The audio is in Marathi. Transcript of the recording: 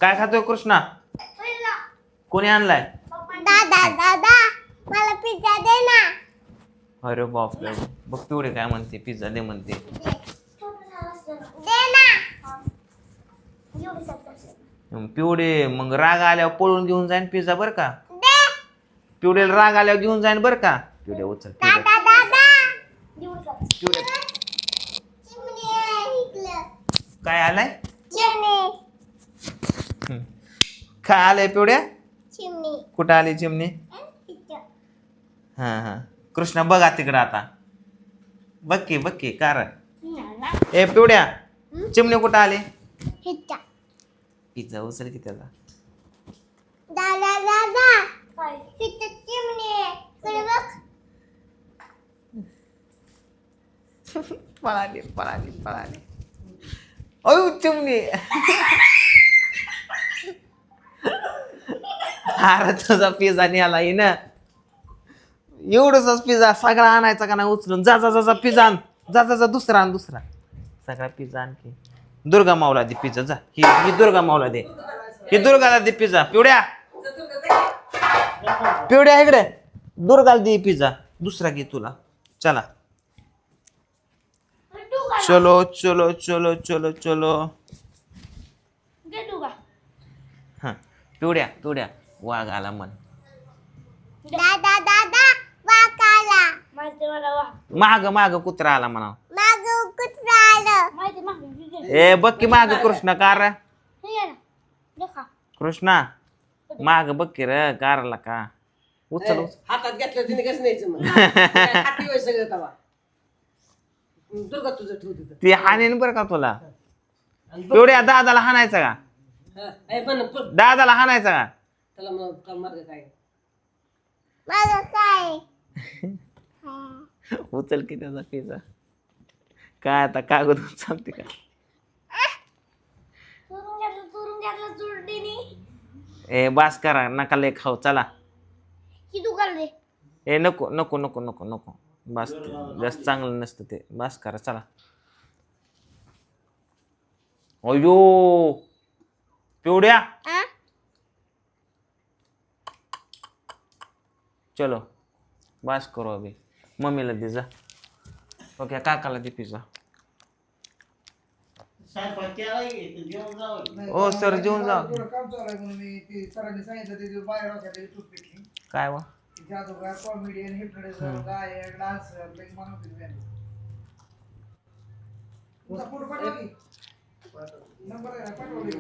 काय खातोय कृष्णा? कोणी आणलाय? दादा दादा मला पिझ्झा दे ना. अरे बापरे, बघ पिवडे काय म्हणते, पिझ्झा दे म्हणते. दे ना. पिवडे मग राग आल्यावर पळून घेऊन जाईन पिझ्झा बर का. दे. पिवडेला राग आल्यावर घेऊन जाईन बर का. पिवडे उचल पिवडे. दादा दादा पिवडे चिमणी आहे इकडं. काय आलाय? चिमणी काय आलंय पिवड्या? चिमणी कुठं आली चिमणी? इथं. हा कृष्णा बघा तिकडं आता. बघ की कार. ए पिवड्या, चिमणी कुठं आली? इथं. पिझ्झा उचल की त्याला. दादा दादा इथं चिमणी आहे. इकडे बघ. पळाली. अयो चिमणी. अरे तुझा पिझ्झा न्याला ना. एवढंच पिझ्झा सगळा आणायचा का नाही उचलून? जा पिझ्झा आण. जा दुसरा आण दुसरा. सगळा पिझ्झा आणखी. दुर्गा माऊला दे पिझ्झा जा. ही दुर्गा माऊला दे. ही दुर्गाला दे पिझ्झा. पिवड्या इकडे. दुर्गाला दे पिझ्झा. दुसरा घे तुला. चला. चलो. हा पिवड्या वाघ आला म्हण. दादा दादा वाघ आला. माग कुत्रा आला म्हणा. माग कुत्रा आलं. ए बघ की माग कृष्णा कार. कृष्णा माग बघ की र कारला का. उचल हातात घेतलं तिने कसं न्यायचं मग हाती वय सगळं तवा दुर्गा तुझं ठेवत ती हाणेन बरं का तुला. पिवड्या दादाला हाणायचा का? दादाला हाणायचा का? त्याला मग मार्ग काय माझं काय. उचल की त्याचा पिझ्झा. काय आता कागद उचलते का? चुरून घेतलं चुरडीनी. ए बास करा नका लय खाऊ चला. की तू कर दे. ए नको बस जास्त चांगलं नसतं ते. बस करा चला. अयो पिवड्या चलो बस करो अभी. मम्मीला दे जा. ओके काकाला दे पिझ्झा. ओ सर जेवून जा. काय वा कॉमेडियन हिप्नोटिझम गायक डान्सर लाईक नंबर आहे पाठवली